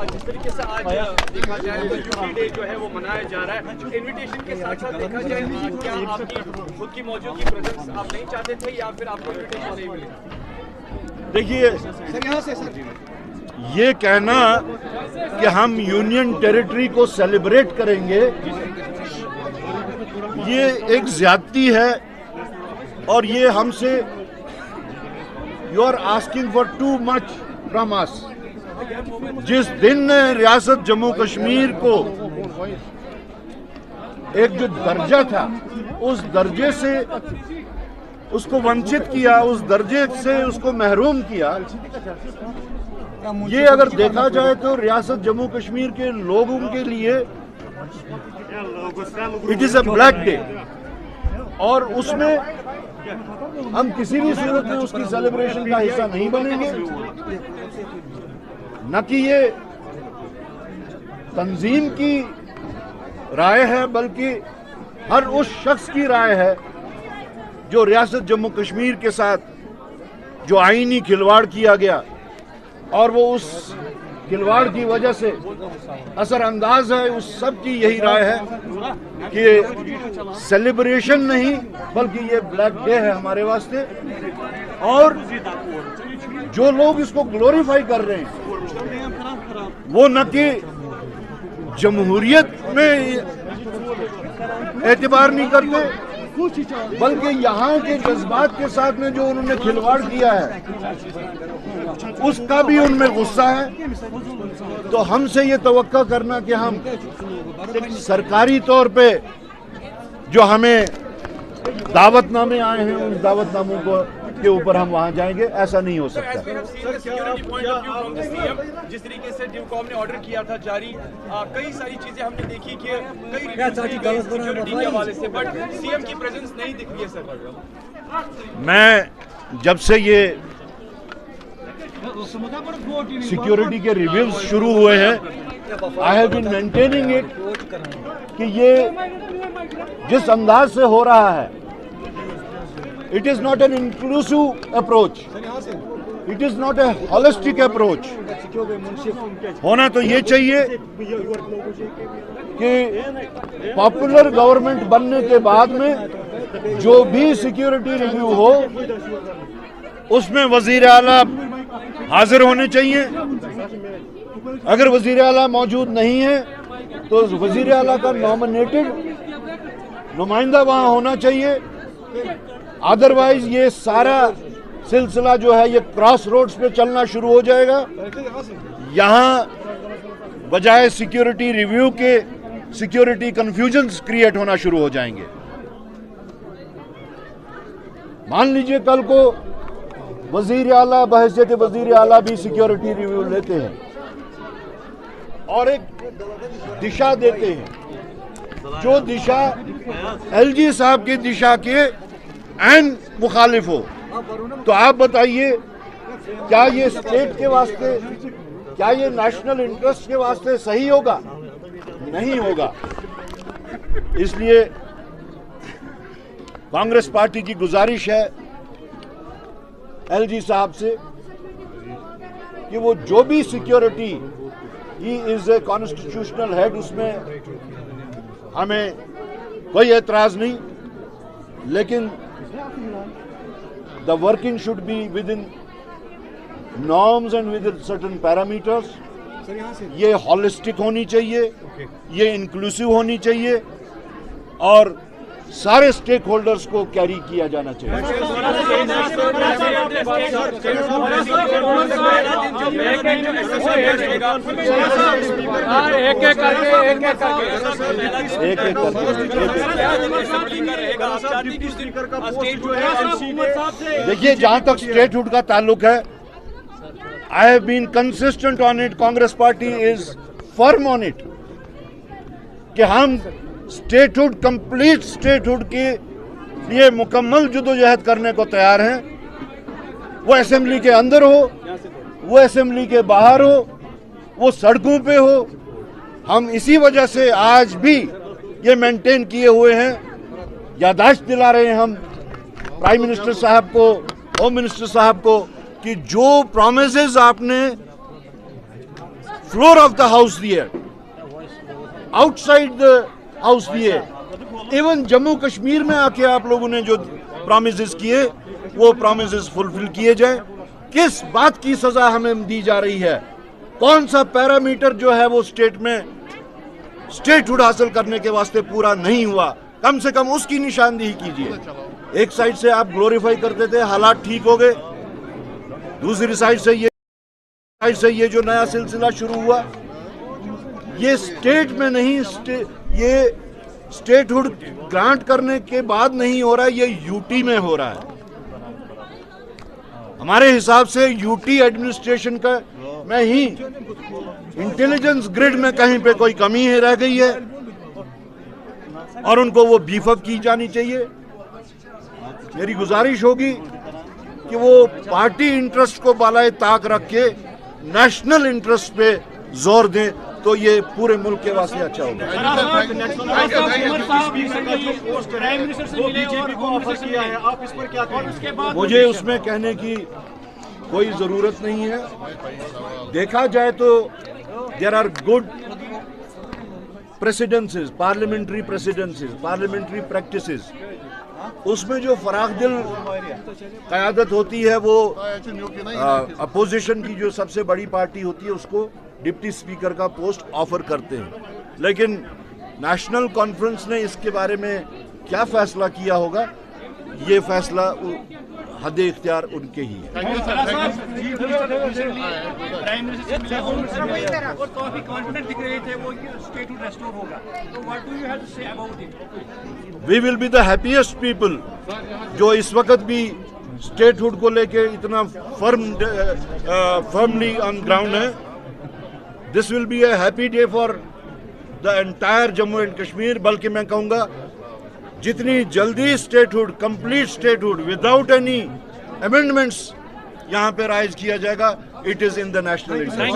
जिस तरीके से आज देखा जाए तो यूपी डे जो है वो मनाया जा रहा है, इनविटेशन के साथ साथ देखा जाए क्या आपकी खुद की मौजूदगी प्रेजेंस आप नहीं चाहते थे या फिर आपको इनविटेशन नहीं मिली? देखिए, ये कहना कि हम यूनियन टेरिटरी को सेलिब्रेट करेंगे, ये एक ज्यादती है और ये हमसे you are asking for too much from us. जिस दिन रियासत जम्मू कश्मीर को एक जो दर्जा था उस दर्जे से उसको वंचित किया, उस दर्जे से उसको महरूम किया, ये अगर देखा जाए तो रियासत जम्मू कश्मीर के लोगों के लिए it is a black day और उसमें हम किसी भी सूरत में उसकी सेलिब्रेशन का हिस्सा नहीं बनेंगे। न कि ये तंजीम की राय है बल्कि हर उस शख्स की राय है जो रियासत जम्मू कश्मीर के साथ जो आईनी खिलवाड़ किया गया और वो उस खिलवाड़ की वजह से असरअंदाज है, उस सब की यही राय है कि सेलिब्रेशन नहीं बल्कि ये ब्लैक डे है हमारे वास्ते। और जो लोग इसको ग्लोरीफाई कर रहे हैं वो न कि जमहूरियत में एतबार नहीं करते बल्कि यहाँ के जज्बात के साथ में जो उन्होंने खिलवाड़ किया है उसका भी उनमें गुस्सा है। तो हमसे ये तवक्का करना कि हम सरकारी तौर पे जो हमें दावतनामे आए हैं उन दावतनामों को के ऊपर हम वहां जाएंगे, ऐसा नहीं हो सकता। जिस तरीके से ड्यूकॉम ने ऑर्डर किया था जारी, कई सारी चीजें हमने देखी कि कई सिक्योरिटी के हवाले से, बट सीएम की प्रेजेंस नहीं दिख रही है सर। मैं जब से ये सिक्योरिटी के रिव्यूज शुरू हुए हैं I have been maintaining it कि ये जिस अंदाज से हो रहा है it is not an inclusive approach, it is not a holistic approach. होना तो ये चाहिए कि पॉपुलर गवर्नमेंट बनने के बाद में जो भी सिक्योरिटी रिव्यू हो उसमें वजीर आला हाजिर होने चाहिए। अगर वजीर आला मौजूद नहीं है तो वजीर आला का नॉमिनेटेड नुमाइंदा वहां होना चाहिए। अदरवाइज ये सारा सिलसिला जो है ये क्रॉस रोड्स पे चलना शुरू हो जाएगा। यहां बजाय सिक्योरिटी रिव्यू के सिक्योरिटी कंफ्यूजन्स क्रिएट होना शुरू हो जाएंगे। मान लीजिए कल को वजीर आला बहैसियत वजीर आला भी सिक्योरिटी रिव्यू लेते हैं और एक दिशा देते हैं जो दिशा एलजी साहब की दिशा के एन मुखालिफ हो, तो आप बताइए क्या ये स्टेट के वास्ते, क्या ये नेशनल इंटरेस्ट के वास्ते सही होगा? नहीं होगा। इसलिए कांग्रेस पार्टी की गुजारिश है एलजी साहब से कि वो जो भी security, he is a constitutional head, उसमें हमें कोई एतराज नहीं, लेकिन the working should be with in norms and with certain parameters. ये हॉलिस्टिक होनी चाहिए, ये इंक्लूसिव होनी चाहिए और सारे स्टेक होल्डर्स को कैरी किया जाना चाहिए। देखिए, जहां तक स्टेटहुड का ताल्लुक है, I have been consistent on it, Congress party is firm on it कि हम स्टेटहुड, कंप्लीट स्टेटहुड के लिए मुकम्मल जदोजहद करने को तैयार हैं। वो असेंबली के अंदर हो, वो असेंबली के बाहर हो, वो सड़कों पे हो। हम इसी वजह से आज भी ये मेंटेन किए हुए हैं। याददाश्त दिला रहे हैं हम प्राइम मिनिस्टर साहब को, होम मिनिस्टर साहब को कि जो प्रॉमिसेस आपने फ्लोर ऑफ द हाउस दिए, आउटसाइड द हाउस दिए, इवन जम्मू कश्मीर में आके आप लोगों ने जो प्रॉमिसेस किए वो प्रॉमिसेस फुलफिल किए जाए। किस बात की सजा हमें दी जा रही है? कौन सा पैरामीटर जो है वो स्टेट में स्टेटहुड हासिल करने के वास्ते पूरा नहीं हुआ? कम से कम उसकी निशानदेही कीजिए। एक साइड से आप ग्लोरीफाई करते थे हालात ठीक हो गए, दूसरी साइड से ये जो नया सिलसिला शुरू हुआ ये स्टेट में नहीं, ये स्टेटहुड ग्रांट करने के बाद नहीं हो रहा है, ये यूटी में हो रहा है। हमारे हिसाब से यूटी एडमिनिस्ट्रेशन का में ही इंटेलिजेंस ग्रिड में कहीं पे कोई कमी है रह गई है और उनको वो बीफ अप की जानी चाहिए। मेरी गुजारिश होगी कि वो पार्टी इंटरेस्ट को बालाए ताक रख के नेशनल इंटरेस्ट पे जोर दें, तो ये पूरे मुल्क के वास्ते अच्छा होगा। मुझे उसमें कहने की कोई जरूरत नहीं है। देखा जाए तो there are good precedences, parliamentary precedences, parliamentary practices. उसमें जो फराख दिल क़यादत होती है वो अपोजिशन की जो सबसे बड़ी पार्टी होती है उसको डिप्टी स्पीकर का पोस्ट ऑफर करते हैं, लेकिन नेशनल कॉन्फ्रेंस ने इसके बारे में क्या फैसला किया होगा, ये फैसला हद इख्तियार उनके ही है। We will be the happiest people जो इस वक्त भी स्टेटहुड को लेके इतना फर्मली ऑन ग्राउंड है। This will be a happy day for the entire Jammu and Kashmir. बल्कि मैं कहूँगा जितनी जल्दी statehood, complete statehood without any amendments यहाँ पे राइज किया जाएगा, it is in the national interest.